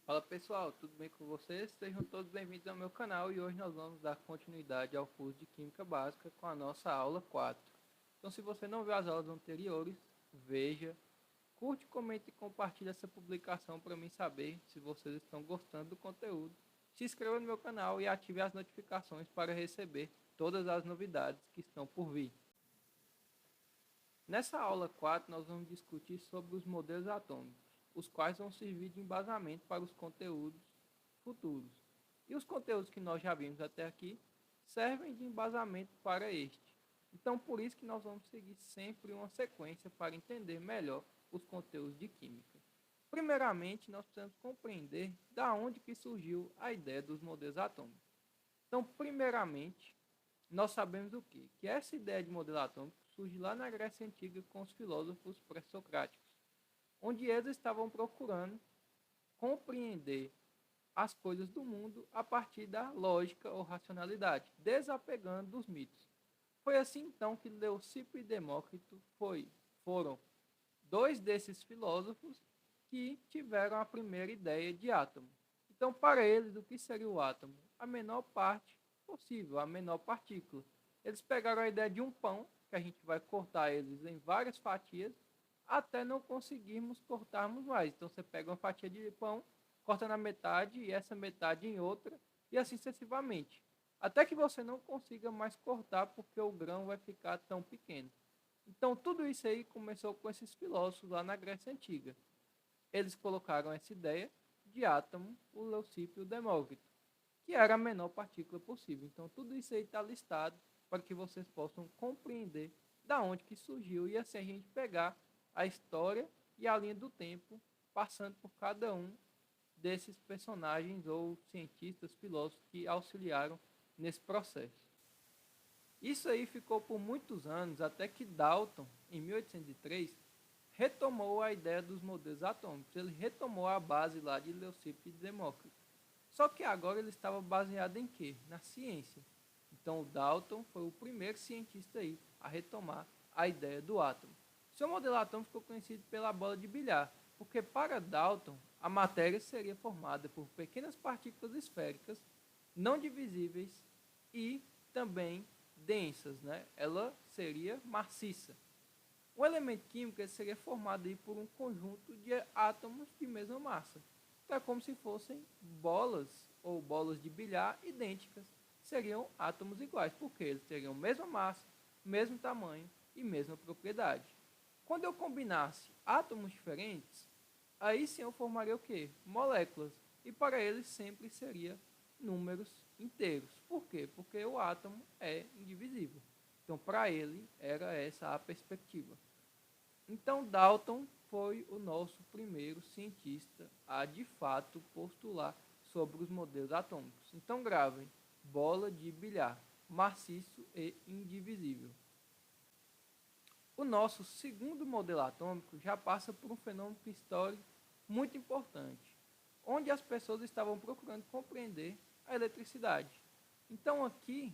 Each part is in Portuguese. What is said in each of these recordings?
Fala pessoal, tudo bem com vocês? Sejam todos bem-vindos ao meu canal e hoje nós vamos dar continuidade ao curso de Química Básica com a nossa aula 4. Então se você não viu as aulas anteriores, veja, curte, comente e compartilhe essa publicação para mim saber se vocês estão gostando do conteúdo. Se inscreva no meu canal e ative as notificações para receber todas as novidades que estão por vir. Nessa aula 4 nós vamos discutir sobre os modelos atômicos, os quais vão servir de embasamento para os conteúdos futuros. E os conteúdos que nós já vimos até aqui servem de embasamento para este. Então, por isso que nós vamos seguir sempre uma sequência para entender melhor os conteúdos de química. Primeiramente, nós precisamos compreender da onde que surgiu a ideia dos modelos atômicos. Então, primeiramente, nós sabemos o quê? Que essa ideia de modelo atômico surge lá na Grécia Antiga com os filósofos pré-socráticos, onde eles estavam procurando compreender as coisas do mundo a partir da lógica ou racionalidade, desapegando dos mitos. Foi assim então que Leucipo e Demócrito foram dois desses filósofos que tiveram a primeira ideia de átomo. Então, para eles, o que seria o átomo? A menor parte possível, a menor partícula. Eles pegaram a ideia de um pão, que a gente vai cortar eles em várias fatias, até não conseguirmos cortarmos mais. Então, você pega uma fatia de pão, corta na metade e essa metade em outra, e assim sucessivamente. Até que você não consiga mais cortar, porque o grão vai ficar tão pequeno. Então, tudo isso aí começou com esses filósofos lá na Grécia Antiga. Eles colocaram essa ideia de átomo, o Leucipo e o Demócrito, que era a menor partícula possível. Então, tudo isso aí está listado para que vocês possam compreender da onde que surgiu e assim a gente pegar a história e a linha do tempo, passando por cada um desses personagens ou cientistas, filósofos que auxiliaram nesse processo. Isso aí ficou por muitos anos, até que Dalton, em 1803, retomou a ideia dos modelos atômicos. Ele retomou a base lá de Leucipo e Demócrito. Só que agora ele estava baseado em quê? Na ciência. Então o Dalton foi o primeiro cientista aí a retomar a ideia do átomo. Seu modelo atômico ficou conhecido pela bola de bilhar, porque para Dalton a matéria seria formada por pequenas partículas esféricas não divisíveis e também densas, né? Ela seria maciça. O elemento químico seria formado aí por um conjunto de átomos de mesma massa. Então é como se fossem bolas ou bolas de bilhar idênticas. Seriam átomos iguais, porque eles teriam a mesma massa, mesmo tamanho e mesma propriedade. Quando eu combinasse átomos diferentes, aí sim eu formaria o quê? Moléculas. E para eles sempre seria números inteiros. Por quê? Porque o átomo é indivisível. Então, para ele, era essa a perspectiva. Então, Dalton foi o nosso primeiro cientista a, de fato, postular sobre os modelos atômicos. Então, gravem: bola de bilhar, maciço e indivisível. O nosso segundo modelo atômico já passa por um fenômeno histórico muito importante, onde as pessoas estavam procurando compreender a eletricidade. Então, aqui,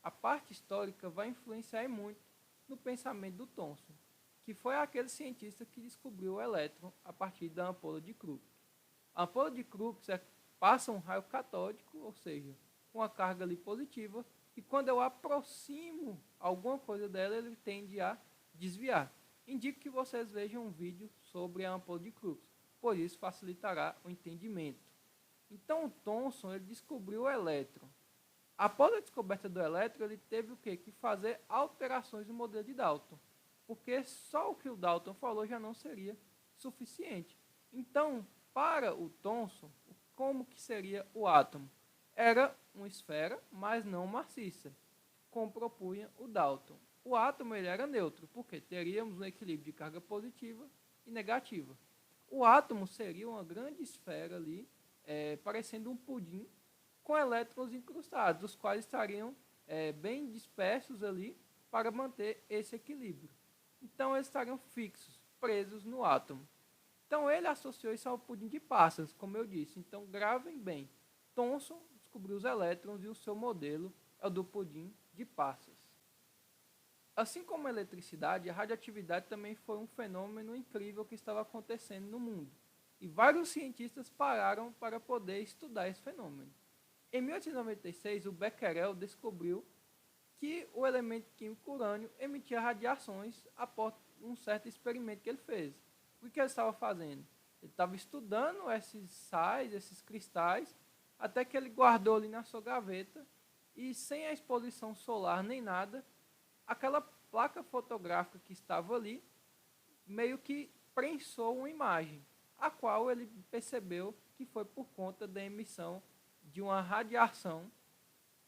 a parte histórica vai influenciar muito no pensamento do Thomson, que foi aquele cientista que descobriu o elétron a partir da ampola de Crookes. A ampola de Crookes passa um raio catódico, ou seja, com a carga ali positiva, e quando eu aproximo alguma coisa dela, ele tende a desviar. Indico que vocês vejam um vídeo sobre a ampola de Crookes, pois isso facilitará o entendimento. Então o Thomson ele descobriu o elétron. Após a descoberta do elétron, ele teve o quê? Que fazer alterações no modelo de Dalton, porque só o que o Dalton falou já não seria suficiente. Então, para o Thomson, como que seria o átomo? Era uma esfera, mas não maciça, como propunha o Dalton. O átomo ele era neutro, porque teríamos um equilíbrio de carga positiva e negativa. O átomo seria uma grande esfera ali, parecendo um pudim, com elétrons incrustados, os quais estariam bem dispersos ali para manter esse equilíbrio. Então eles estariam fixos, presos no átomo. Então ele associou isso ao pudim de passas, como eu disse. Então gravem bem. Thomson descobriu os elétrons e o seu modelo é o do pudim de passas. Assim como a eletricidade, a radioatividade também foi um fenômeno incrível que estava acontecendo no mundo. E vários cientistas pararam para poder estudar esse fenômeno. Em 1896, o Becquerel descobriu que o elemento químico urânio emitia radiações após um certo experimento que ele fez. O que ele estava fazendo? Ele estava estudando esses sais, esses cristais, até que ele guardou ali na sua gaveta e, sem a exposição solar nem nada, aquela placa fotográfica que estava ali meio que prensou uma imagem, a qual ele percebeu que foi por conta da emissão de uma radiação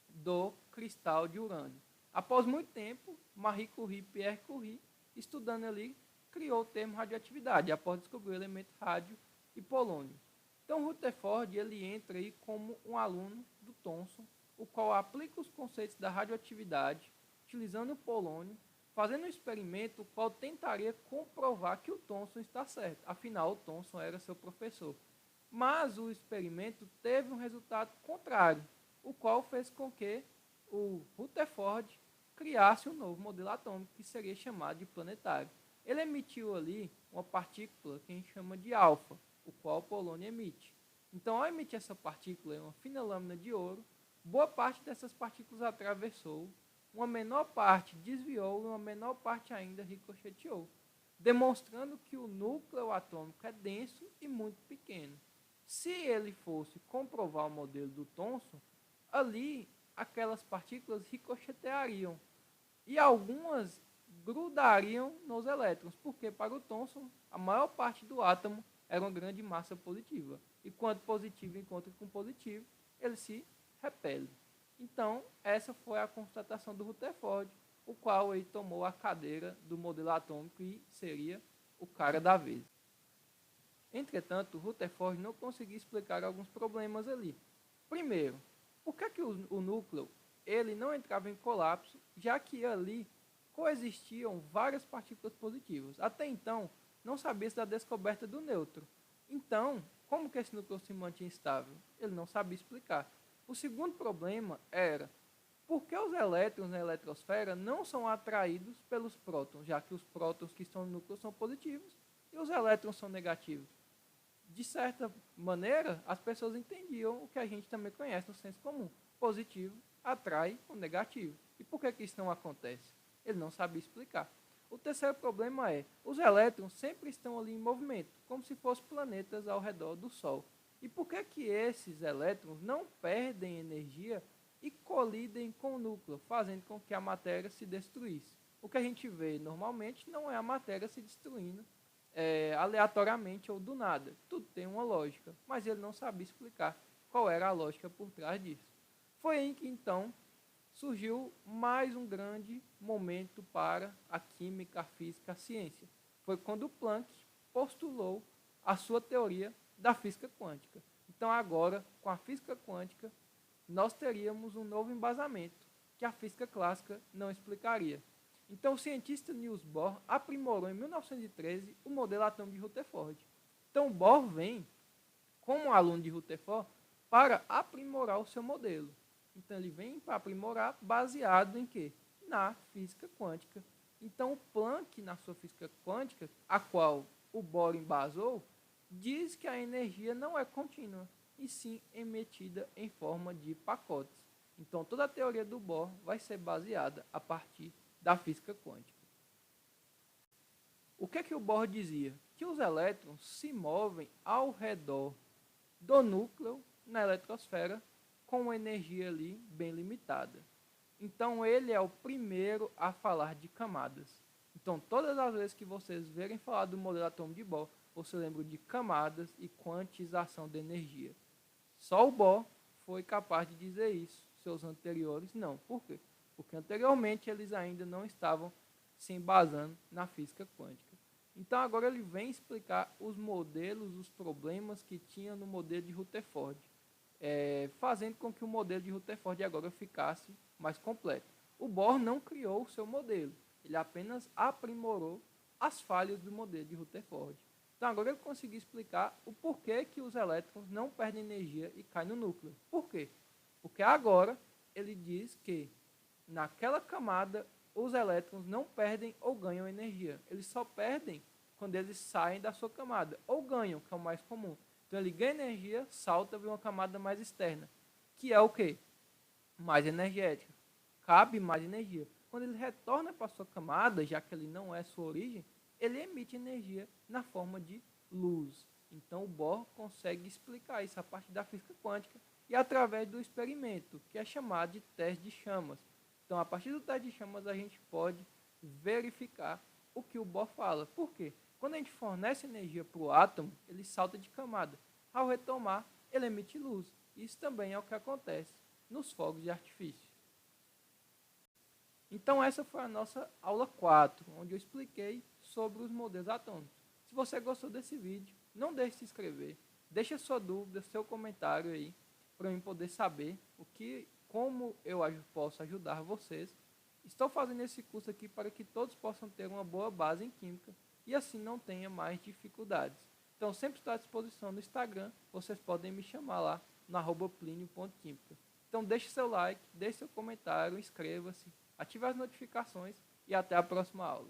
do cristal de urânio. Após muito tempo, Marie Curie e Pierre Curie, estudando ali, criou o termo radioatividade, após descobrir o elemento rádio e polônio. Então, Rutherford ele entra aí como um aluno do Thomson, o qual aplica os conceitos da radioatividade, utilizando o polônio, fazendo um experimento, o qual tentaria comprovar que o Thomson está certo. Afinal, o Thomson era seu professor. Mas o experimento teve um resultado contrário, o qual fez com que o Rutherford criasse um novo modelo atômico, que seria chamado de planetário. Ele emitiu ali uma partícula que a gente chama de alfa, o qual o polônio emite. Então, ao emitir essa partícula em uma fina lâmina de ouro, boa parte dessas partículas atravessou, uma menor parte desviou e uma menor parte ainda ricocheteou, demonstrando que o núcleo atômico é denso e muito pequeno. Se ele fosse comprovar o modelo do Thomson, ali aquelas partículas ricocheteariam e algumas grudariam nos elétrons, porque para o Thomson a maior parte do átomo era uma grande massa positiva. E quando positivo encontra com positivo, ele se repele. Então, essa foi a constatação do Rutherford, o qual ele tomou a cadeira do modelo atômico e seria o cara da vez. Entretanto, Rutherford não conseguiu explicar alguns problemas ali. Primeiro, por que o núcleo ele não entrava em colapso, já que ali coexistiam várias partículas positivas? Até então, não sabia-se da descoberta do nêutron. Então, como que esse núcleo se mantinha estável? Ele não sabia explicar. O segundo problema era por que os elétrons na eletrosfera não são atraídos pelos prótons, já que os prótons que estão no núcleo são positivos e os elétrons são negativos. De certa maneira, as pessoas entendiam o que a gente também conhece no senso comum. Positivo atrai o negativo. E por que isso não acontece? Ele não sabia explicar. O terceiro problema é, os elétrons sempre estão ali em movimento, como se fossem planetas ao redor do Sol. E por que esses elétrons não perdem energia e colidem com o núcleo, fazendo com que a matéria se destruísse? O que a gente vê normalmente não é a matéria se destruindo aleatoriamente ou do nada. Tudo tem uma lógica, mas ele não sabia explicar qual era a lógica por trás disso. Foi aí que então surgiu mais um grande momento para a química, a física, a ciência. Foi quando Planck postulou a sua teoria da física quântica. Então agora, com a física quântica, nós teríamos um novo embasamento que a física clássica não explicaria. Então o cientista Niels Bohr aprimorou em 1913 o modelo atômico de Rutherford. Então Bohr vem como aluno de Rutherford para aprimorar o seu modelo. Então ele vem para aprimorar baseado em quê? Na física quântica. Então o Planck, na sua física quântica, a qual o Bohr embasou, diz que a energia não é contínua, e sim emitida em forma de pacotes. Então toda a teoria do Bohr vai ser baseada a partir da física quântica. O que o Bohr dizia? Que os elétrons se movem ao redor do núcleo na eletrosfera com uma energia ali bem limitada. Então ele é o primeiro a falar de camadas. Então todas as vezes que vocês verem falar do modelo atômico de Bohr, você lembra de camadas e quantização de energia. Só o Bohr foi capaz de dizer isso. Seus anteriores não. Por quê? Porque anteriormente eles ainda não estavam se embasando na física quântica. Então agora ele vem explicar os modelos, os problemas que tinha no modelo de Rutherford, fazendo com que o modelo de Rutherford agora ficasse mais completo. O Bohr não criou o seu modelo, ele apenas aprimorou as falhas do modelo de Rutherford. Então agora ele conseguiu explicar o porquê que os elétrons não perdem energia e caem no núcleo. Por quê? Porque agora ele diz que naquela camada os elétrons não perdem ou ganham energia. Eles só perdem quando eles saem da sua camada, ou ganham, que é o mais comum. Então ele ganha energia, salta para uma camada mais externa, que é o quê? Mais energética. Cabe mais energia. Quando ele retorna para a sua camada, já que ele não é sua origem, ele emite energia na forma de luz. Então o Bohr consegue explicar isso a partir da física quântica e através do experimento, que é chamado de teste de chamas. Então, a partir do teste de chamas, a gente pode verificar o que o Bohr fala. Por quê? Quando a gente fornece energia para o átomo, ele salta de camada. Ao retomar, ele emite luz. Isso também é o que acontece nos fogos de artifício. Então, essa foi a nossa aula 4, onde eu expliquei sobre os modelos atômicos. Se você gostou desse vídeo, não deixe de se inscrever. Deixe a sua dúvida, seu comentário aí, para eu poder saber como eu posso ajudar vocês. Estou fazendo esse curso aqui para que todos possam ter uma boa base em Química e assim não tenha mais dificuldades. Então, sempre estou à disposição no Instagram, vocês podem me chamar lá no @plinio.química. Então, deixe seu like, deixe seu comentário, inscreva-se, ative as notificações e até a próxima aula.